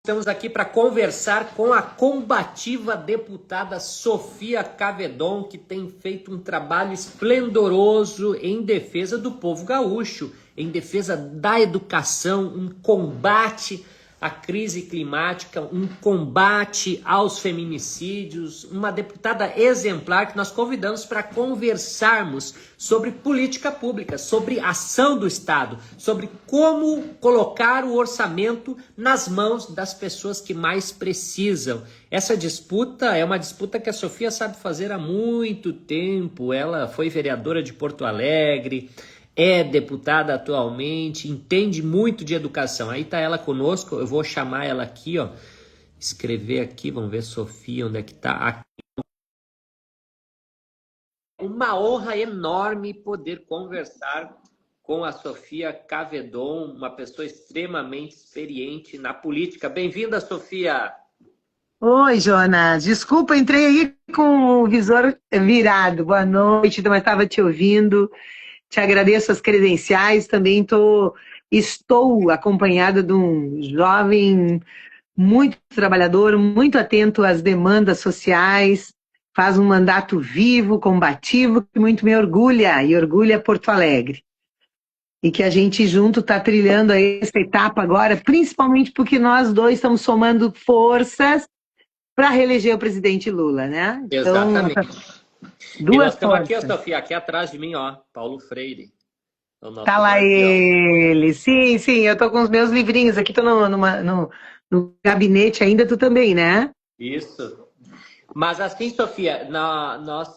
Estamos aqui para conversar com a combativa deputada Sofia Cavedon, que tem feito um trabalho esplendoroso em defesa do povo gaúcho, em defesa da educação, um combate à crise climática, um combate aos feminicídios, uma deputada exemplar que nós convidamos para conversarmos sobre política pública, sobre ação do Estado, sobre como colocar o orçamento nas mãos das pessoas que mais precisam. Essa disputa é uma disputa que a Sofia sabe fazer há muito tempo. Ela foi vereadora de Porto Alegre, é deputada atualmente, entende muito de educação. Aí está ela conosco, eu vou chamar ela aqui, ó, escrever aqui, vamos ver, Sofia, onde é que está? Uma honra enorme poder conversar com a Sofia Cavedon, uma pessoa extremamente experiente na política. Bem-vinda, Sofia! Oi, Jonas. Desculpa, entrei aí com o visor virado. Boa noite, mas estava te ouvindo. Te agradeço as credenciais. Também estou acompanhada de um jovem muito trabalhador, muito atento às demandas sociais, faz um mandato vivo, combativo, que muito me orgulha, e orgulha Porto Alegre. E que a gente junto está trilhando aí essa etapa agora, principalmente porque nós dois estamos somando forças para reeleger o presidente Lula, né? Exatamente. Então, e nós estamos aqui, ó, Sofia, aqui atrás de mim, ó, Paulo Freire. É o nosso tá lá guardião. ele. Sim, eu tô com os meus livrinhos aqui, tô no gabinete ainda, tu também, né? Isso. Mas assim, Sofia, nós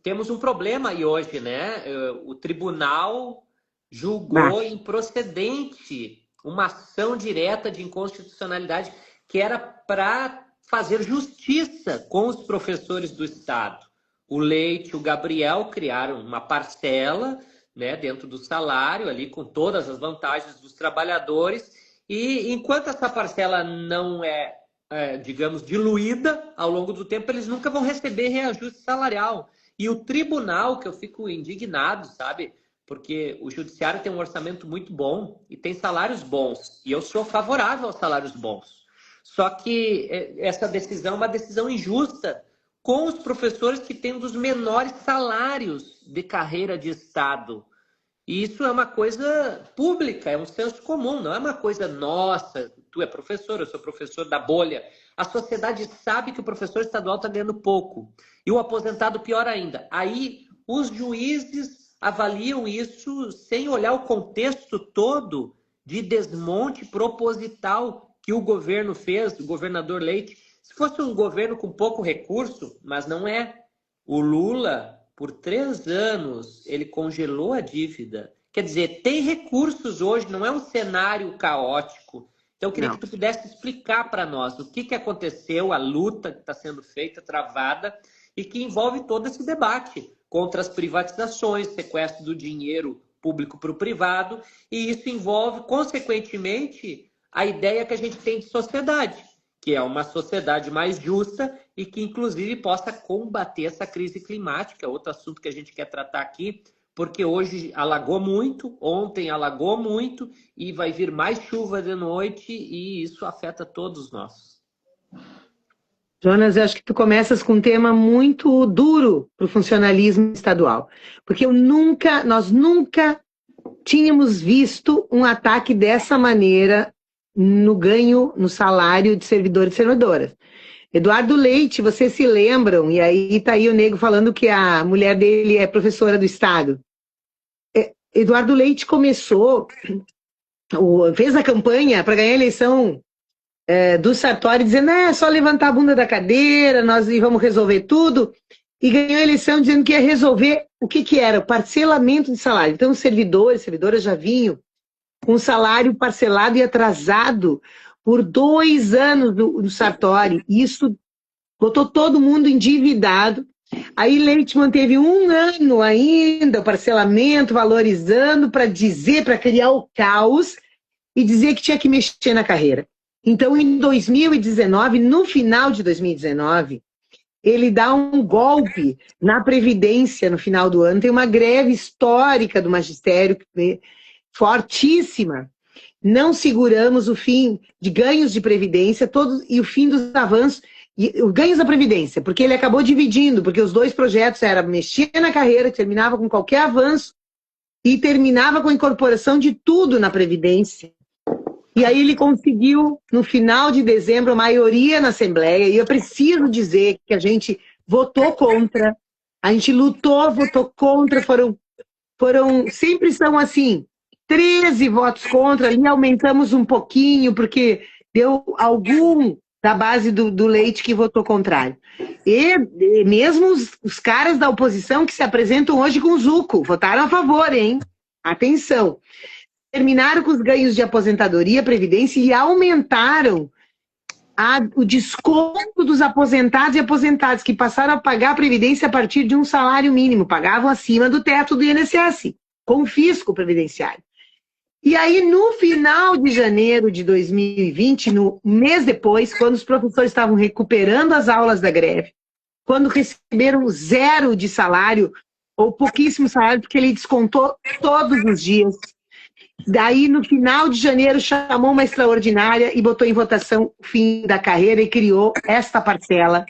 temos um problema aí hoje, né? O tribunal julgou improcedente uma ação direta de inconstitucionalidade que era para fazer justiça com os professores do Estado. O Leite e o Gabriel criaram uma parcela, né, dentro do salário, ali com todas as vantagens dos trabalhadores, e enquanto essa parcela não digamos, diluída ao longo do tempo, eles nunca vão receber reajuste salarial. E o tribunal, que eu fico indignado, sabe? Porque o judiciário tem um orçamento muito bom e tem salários bons. E eu sou favorável aos salários bons. Só que essa decisão é uma decisão injusta com os professores que têm um dos menores salários de carreira de Estado. E isso é uma coisa pública, é um senso comum, não é uma coisa nossa. Tu é professor, eu sou professor da bolha. A sociedade sabe que o professor estadual está ganhando pouco. E o aposentado, pior ainda. Aí os juízes avaliam isso sem olhar o contexto todo de desmonte proposital que o governo fez, o governador Leite. Se fosse um governo com pouco recurso, mas não é. O Lula, por 3 anos, ele congelou a dívida. Quer dizer, tem recursos hoje, não é um cenário caótico. Então, eu queria que tu pudesse explicar para nós o que aconteceu, a luta que está sendo feita, travada, e que envolve todo esse debate contra as privatizações, sequestro do dinheiro público para o privado, e isso envolve, consequentemente, a ideia que a gente tem de sociedade, que é uma sociedade mais justa e que, inclusive, possa combater essa crise climática, outro assunto que a gente quer tratar aqui, porque hoje alagou muito, ontem alagou muito e vai vir mais chuva de noite e isso afeta todos nós. Jonas, eu acho que tu começas com um tema muito duro para o funcionalismo estadual, porque nós nunca tínhamos visto um ataque dessa maneira no ganho, no salário de servidores e servidoras. Eduardo Leite, vocês se lembram, e aí tá aí o nego falando que a mulher dele é professora do Estado. Eduardo Leite fez a campanha para ganhar a eleição do Sartori, dizendo é só levantar a bunda da cadeira, nós vamos resolver tudo, e ganhou a eleição dizendo que ia resolver o que era? O parcelamento de salário. Então, os servidores, servidoras já vinham com salário parcelado e atrasado por 2 anos do Sartori. Isso botou todo mundo endividado. Aí Leite manteve 1 ano ainda o parcelamento, valorizando para criar o caos e dizer que tinha que mexer na carreira. Então, em 2019, no final de 2019, ele dá um golpe na Previdência no final do ano. Tem uma greve histórica do magistério, fortíssima. não seguramos o fim de ganhos de previdência todos, e o fim dos avanços, e os ganhos da previdência, porque ele acabou dividindo, porque os dois projetos eram mexer na carreira, que terminava com qualquer avanço, e terminava com a incorporação de tudo na previdência. E aí ele conseguiu, no final de dezembro, a maioria na Assembleia, e eu preciso dizer que a gente votou contra, a gente lutou, votou contra, sempre são assim, 13 votos contra, ali aumentamos um pouquinho, porque deu algum da base do Leite que votou contrário. E mesmo os caras da oposição que se apresentam hoje com o Zuco, votaram a favor, hein? Atenção. Terminaram com os ganhos de aposentadoria, previdência e aumentaram o desconto dos aposentados e aposentadas que passaram a pagar a previdência a partir de um salário mínimo, pagavam acima do teto do INSS, com fisco previdenciário. E aí, no final de janeiro de 2020, no mês depois, quando os professores estavam recuperando as aulas da greve, quando receberam 0 de salário, ou pouquíssimo salário, porque ele descontou todos os dias. Daí, no final de janeiro, chamou uma extraordinária e botou em votação o fim da carreira e criou esta parcela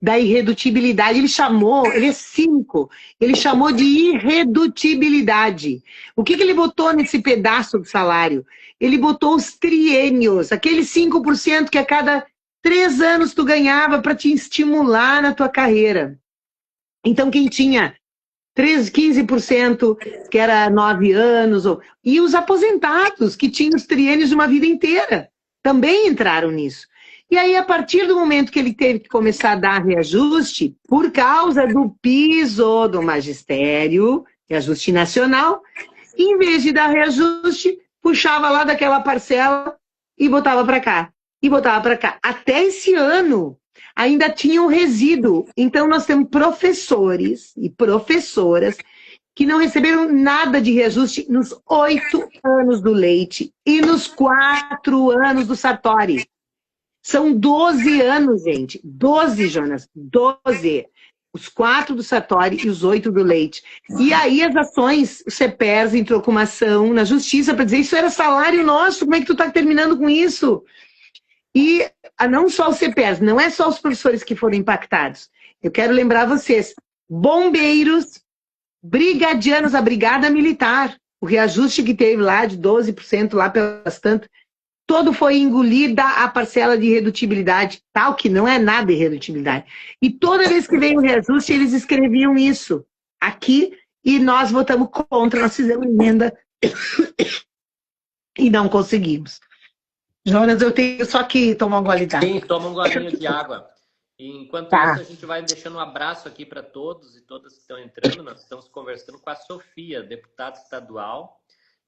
da irredutibilidade. Ele é cínico, ele chamou de irredutibilidade. O que ele botou nesse pedaço do salário? Ele botou os triênios, aqueles 5% que a cada 3 anos tu ganhava para te estimular na tua carreira. Então, quem tinha 15%, que era 9 anos, e os aposentados, que tinham os triênios de uma vida inteira, também entraram nisso. E aí, a partir do momento que ele teve que começar a dar reajuste, por causa do piso do magistério, reajuste nacional, em vez de dar reajuste, puxava lá daquela parcela e botava para cá. E botava para cá. Até esse ano, ainda tinha um resíduo. Então, nós temos professores e professoras que não receberam nada de reajuste nos 8 anos do Leite e nos 4 anos do Sartori. São 12 anos, gente. 12, Jonas. 12. Os 4 do Sartori e os 8 do Leite. E aí as ações, o CEPERS entrou com uma ação na justiça para dizer isso era salário nosso, como é que tu está terminando com isso? E não só o CEPERS, não é só os professores que foram impactados. Eu quero lembrar vocês, bombeiros, brigadianos, a brigada militar, o reajuste que teve lá de 12% lá pelas tantas, todo foi engolida a parcela de irredutibilidade, tal que não é nada irredutibilidade. E toda vez que veio o reajuste, eles escreviam isso aqui e nós votamos contra, nós fizemos emenda e não conseguimos. Jonas, eu tenho só que tomar um gole d'água. Sim, toma um golinho de água. E enquanto isso, a gente vai deixando um abraço aqui para todos e todas que estão entrando. Nós estamos conversando com a Sofia, deputada estadual,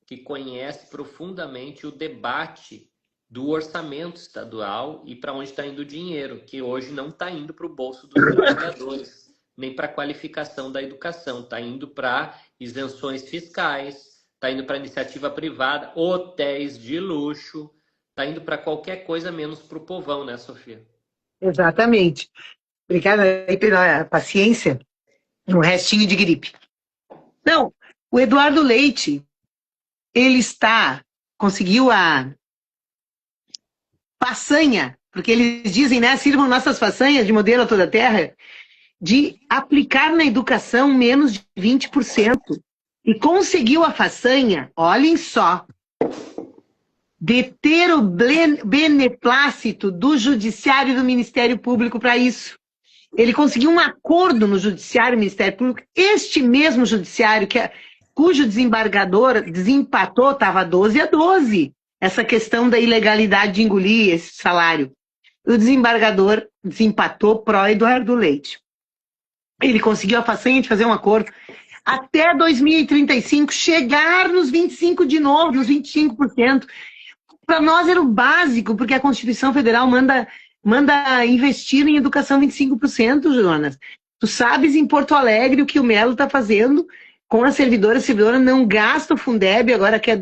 que conhece profundamente o debate do orçamento estadual e para onde está indo o dinheiro, que hoje não está indo para o bolso dos trabalhadores, nem para a qualificação da educação, está indo para isenções fiscais, está indo para iniciativa privada, hotéis de luxo, está indo para qualquer coisa menos para o povão, né, Sofia? Exatamente. Obrigada aí pela paciência. Um restinho de gripe. Não, o Eduardo Leite, ele conseguiu a façanha, porque eles dizem, né, sirvam nossas façanhas de modelo a toda a terra, de aplicar na educação menos de 20%. E conseguiu a façanha, olhem só, de ter o beneplácito do Judiciário e do Ministério Público para isso. Ele conseguiu um acordo no Judiciário e Ministério Público, este mesmo Judiciário, cujo desembargador desempatou, estava 12-12, essa questão da ilegalidade de engolir esse salário. O desembargador desempatou pró Eduardo Leite. Ele conseguiu a façanha de fazer um acordo até 2035, chegar nos 25% de novo, nos 25%. Para nós era o básico, porque a Constituição Federal manda investir em educação 25%, Jonas. Tu sabes em Porto Alegre o que o Melo está fazendo com a servidora não gasta o Fundeb, agora quer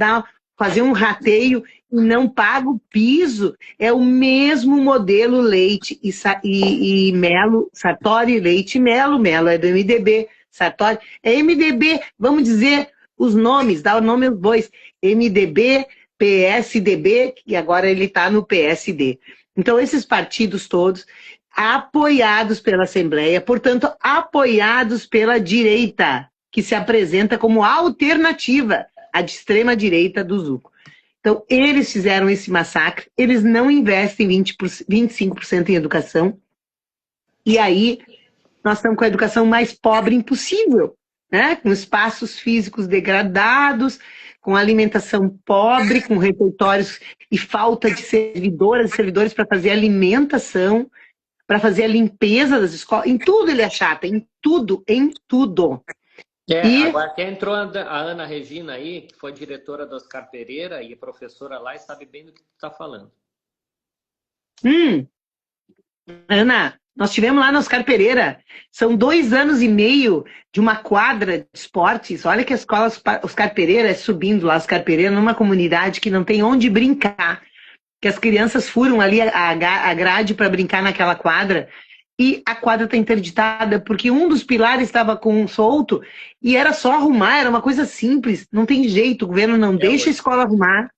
fazer um rateio e não paga o piso. É o mesmo modelo Leite e Melo, Sartori, Leite e Melo é do MDB, Sartori, é MDB, vamos dizer os nomes, dá o nome aos bois, MDB, PSDB, e agora ele está no PSD. Então, esses partidos todos apoiados pela Assembleia, portanto, apoiados pela direita, que se apresenta como alternativa à de extrema-direita do Zuco. Então, eles fizeram esse massacre, eles não investem 25% em educação, e aí nós estamos com a educação mais pobre impossível, né? Com espaços físicos degradados, com alimentação pobre, com refeitórios e falta de servidoras e servidores para fazer alimentação, para fazer a limpeza das escolas. Em tudo ele é chata, em tudo, em tudo. Agora até entrou a Ana Regina aí, que foi diretora do Oscar Pereira e é professora lá e sabe bem do que tu está falando. Ana, nós tivemos lá no Oscar Pereira, são 2 anos e meio de uma quadra de esportes. Olha que a escola Oscar Pereira é subindo lá, Oscar Pereira, numa comunidade que não tem onde brincar. Que as crianças furam ali a grade para brincar naquela quadra e a quadra está interditada porque um dos pilares estava com um solto e era só arrumar, era uma coisa simples, não tem jeito, o governo não deixa a escola arrumar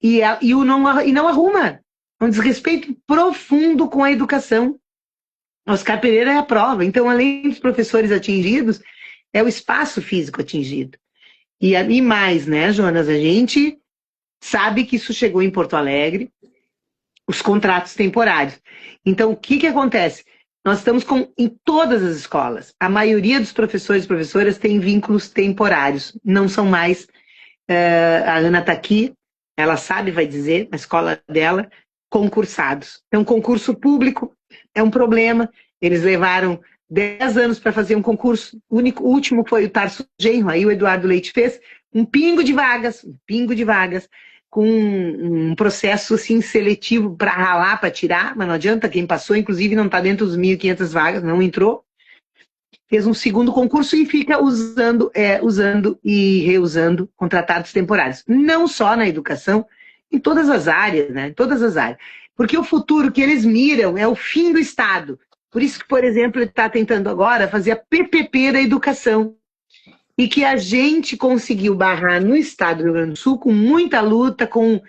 e não arruma. É um desrespeito profundo com a educação. Oscar Pereira é a prova. Então, além dos professores atingidos, é o espaço físico atingido. E mais, né, Jonas? A gente sabe que isso chegou em Porto Alegre, os contratos temporários. Então, o que acontece? Nós estamos em todas as escolas. A maioria dos professores e professoras tem vínculos temporários. Não são mais... a Ana está aqui, ela sabe, vai dizer, na escola dela, concursados. Então, concurso público é um problema. Eles levaram 10 anos para fazer um concurso. O último foi o Tarso Genro, aí o Eduardo Leite fez um pingo de vagas, com um processo assim, seletivo para ralar, para tirar, mas não adianta, quem passou, inclusive, não está dentro dos 1.500 vagas, não entrou. Fez um segundo concurso e fica usando e reusando contratados temporários. Não só na educação, em todas as áreas, né? Em todas as áreas. Porque o futuro que eles miram é o fim do Estado. Por isso que, por exemplo, ele está tentando agora fazer a PPP da educação. E que a gente conseguiu barrar no Estado do Rio Grande do Sul com muita luta, com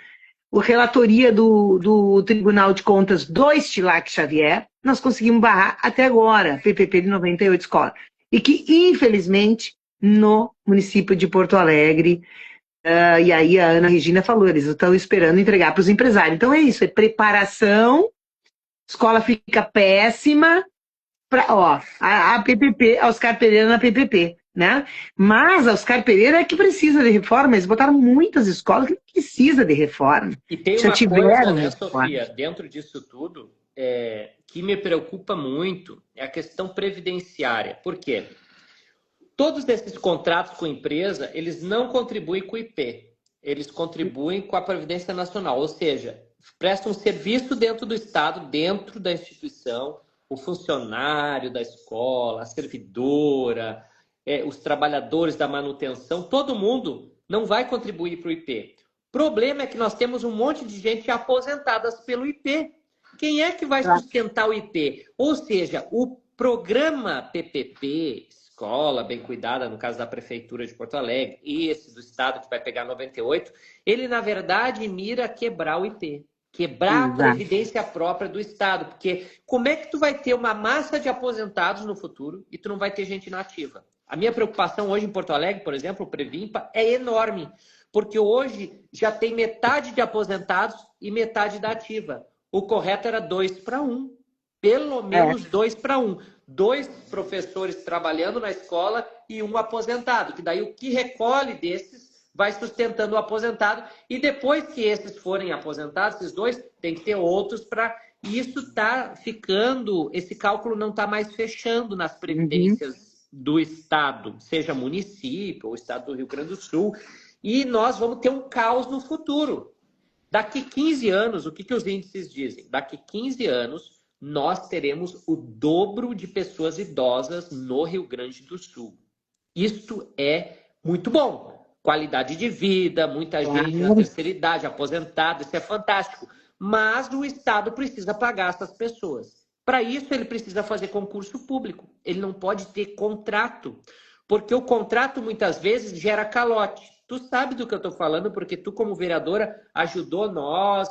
a relatoria do Tribunal de Contas do Estilac Xavier, nós conseguimos barrar até agora, PPP de 98 escolas. E que, infelizmente, no município de Porto Alegre, e aí a Ana Regina falou, eles estão esperando entregar para os empresários. Então é isso, é preparação, escola fica péssima, a PPP, a Oscar Pereira na PPP. Né? Mas a Oscar Pereira é que precisa de reforma. Eles botaram muitas escolas que não precisam de reforma. E tem uma coisa, né, Sofia, dentro disso tudo, que me preocupa muito, é a questão previdenciária. Por quê? Todos esses contratos com a empresa, eles não contribuem com o IP. Eles contribuem com a Previdência Nacional. Ou seja, prestam um serviço dentro do Estado, dentro da instituição, o funcionário da escola, a servidora... os trabalhadores da manutenção, todo mundo não vai contribuir para o IP. O problema é que nós temos um monte de gente aposentadas pelo IP. Quem é que vai sustentar o IP? Ou seja, o programa PPP, Escola Bem Cuidada, no caso da Prefeitura de Porto Alegre, e esse do Estado que vai pegar 98, ele, na verdade, mira quebrar o IP. Quebrar a previdência própria do Estado. Porque como é que tu vai ter uma massa de aposentados no futuro e tu não vai ter gente inativa? A minha preocupação hoje em Porto Alegre, por exemplo, o Previmpa, é enorme, porque hoje já tem metade de aposentados e metade da ativa. O correto era 2-1, pelo menos 2-1. 2 professores trabalhando na escola e um aposentado, que daí o que recolhe desses vai sustentando o aposentado e depois que esses forem aposentados, esses 2, tem que ter outros para... E isso está ficando, esse cálculo não está mais fechando nas previdências do Estado, seja município ou Estado do Rio Grande do Sul, e nós vamos ter um caos no futuro. Daqui 15 anos, o que os índices dizem? Daqui 15 anos, nós teremos o dobro de pessoas idosas no Rio Grande do Sul. Isto é muito bom. Qualidade de vida, muita gente na terceira idade, aposentada, isso é fantástico. Mas o Estado precisa pagar essas pessoas. Para isso, ele precisa fazer concurso público. Ele não pode ter contrato, porque o contrato, muitas vezes, gera calote. Tu sabe do que eu estou falando, porque tu, como vereadora, ajudou nós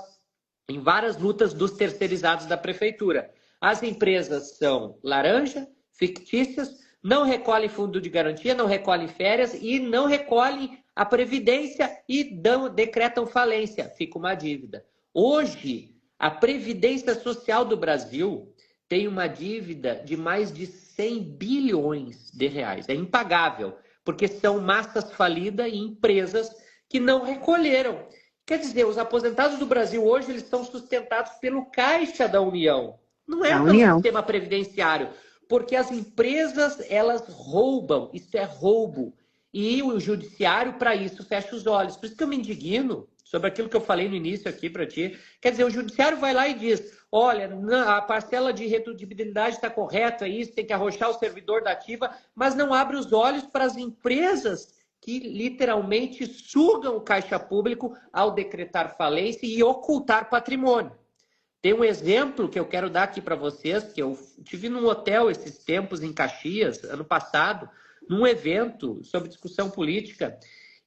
em várias lutas dos terceirizados da prefeitura. As empresas são laranja, fictícias, não recolhem fundo de garantia, não recolhem férias e não recolhem a previdência e decretam falência. Fica uma dívida. Hoje, a Previdência Social do Brasil tem uma dívida de mais de 100 bilhões de reais. É impagável, porque são massas falidas e empresas que não recolheram. Quer dizer, os aposentados do Brasil hoje eles são sustentados pelo Caixa da União. Não é pelo sistema previdenciário, porque as empresas elas roubam, isso é roubo. E o judiciário, para isso, fecha os olhos. Por isso que eu me indigno sobre aquilo que eu falei no início aqui para ti. Quer dizer, o judiciário vai lá e diz, olha, a parcela de redutibilidade está correta, isso tem que arrochar o servidor da ativa, mas não abre os olhos para as empresas que literalmente sugam o caixa público ao decretar falência e ocultar patrimônio. Tem um exemplo que eu quero dar aqui para vocês, que eu tive num hotel esses tempos em Caxias, ano passado, num evento sobre discussão política.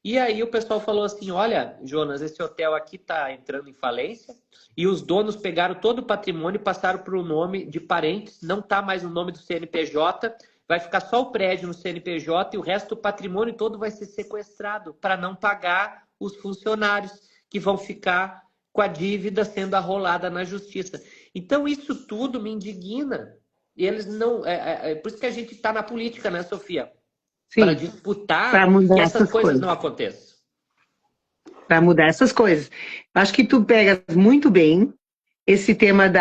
E aí o pessoal falou assim, olha, Jonas, esse hotel aqui está entrando em falência e os donos pegaram todo o patrimônio e passaram para o nome de parentes, não está mais no nome do CNPJ, vai ficar só o prédio no CNPJ e o resto do patrimônio todo vai ser sequestrado para não pagar os funcionários que vão ficar com a dívida sendo arrolada na justiça. Então isso tudo me indigna. E eles não... por isso que a gente está na política, né, Sofia? Para disputar que essas coisas não aconteçam. Para mudar essas coisas. Acho que tu pegas muito bem esse tema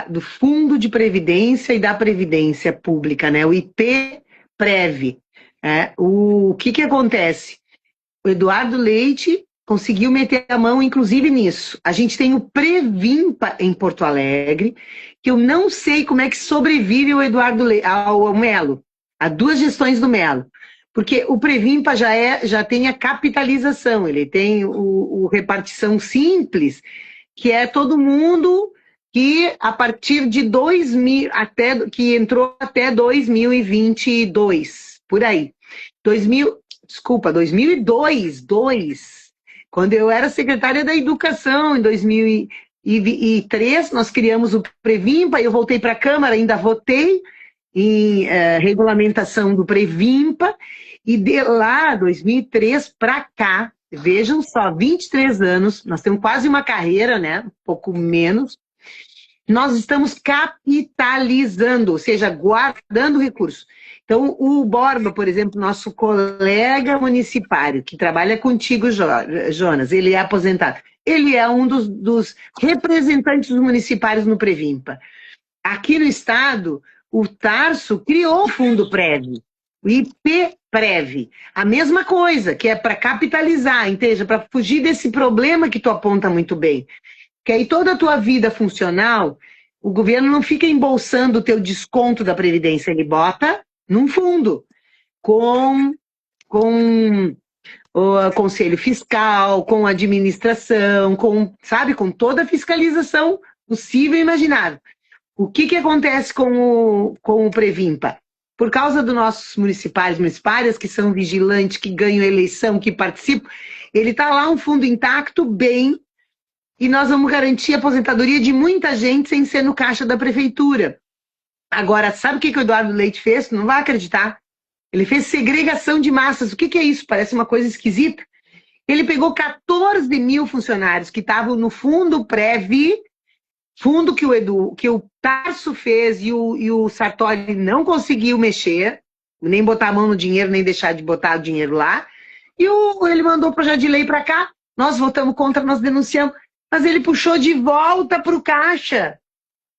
do Fundo de Previdência e da Previdência Pública, né? O IPPrev. O que acontece? O Eduardo Leite conseguiu meter a mão, inclusive, nisso. A gente tem o Previmpa em Porto Alegre, que eu não sei como é que sobrevive o Eduardo Leite, ao Melo, a 2 gestões do Melo. Porque o Previmpa já tem a capitalização, ele tem o repartição simples, que é todo mundo que a partir de 2000, que entrou até 2022, por aí. 2002, quando eu era secretária da Educação, em 2003, nós criamos o Previmpa, eu voltei para a Câmara, ainda votei em regulamentação do Previmpa, e de lá, 2003 para cá, vejam só, 23 anos, nós temos quase uma carreira, né? Um pouco menos. Nós estamos capitalizando, ou seja, guardando recursos. Então, o Borba, por exemplo, nosso colega municipário, que trabalha contigo, Jonas, ele é aposentado. Ele é um dos representantes municipários no Previmpa. Aqui no estado, o Tarso criou o Fundo Prev, o IPPrev. A mesma coisa, que é para capitalizar, entende? Para fugir desse problema que tu aponta muito bem. Que aí toda a tua vida funcional, o governo não fica embolsando o teu desconto da Previdência, ele bota num fundo, com o Conselho Fiscal, com a administração, com toda a fiscalização possível e imaginável. O que acontece com o Previmpa? Por causa dos nossos municipárias, que são vigilantes, que ganham eleição, que participam, ele está lá um fundo intacto, bem, e nós vamos garantir a aposentadoria de muita gente sem ser no caixa da prefeitura. Agora, sabe o que o Eduardo Leite fez? Não vai acreditar. Ele fez segregação de massas. O que é isso? Parece uma coisa esquisita. Ele pegou 14 mil funcionários que estavam no Fundo Prev, fundo que o Tarso fez e o Sartori não conseguiu mexer, nem botar a mão no dinheiro, nem deixar de botar o dinheiro lá. E ele mandou o projeto de lei para cá. Nós votamos contra, nós denunciamos. Mas ele puxou de volta para o caixa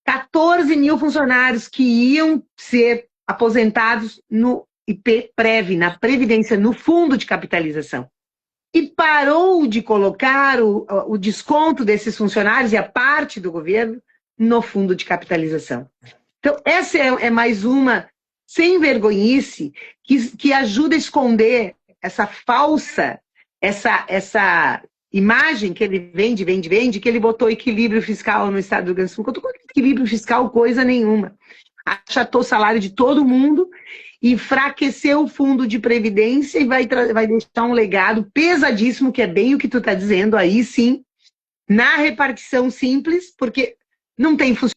14 mil funcionários que iam ser aposentados no IPPrev, na Previdência, no fundo de capitalização. E parou de colocar o desconto desses funcionários e a parte do governo no fundo de capitalização. Então, essa é mais uma sem vergonhice que ajuda a esconder essa falsa, essa imagem que ele vende, que ele botou equilíbrio fiscal no estado do Rio Grande do Sul. Quanto equilíbrio fiscal, coisa nenhuma. Achatou o salário de todo mundo enfraquecer o fundo de previdência e vai deixar um legado pesadíssimo, que é bem o que tu está dizendo aí, sim, na repartição simples, porque não tem funcionário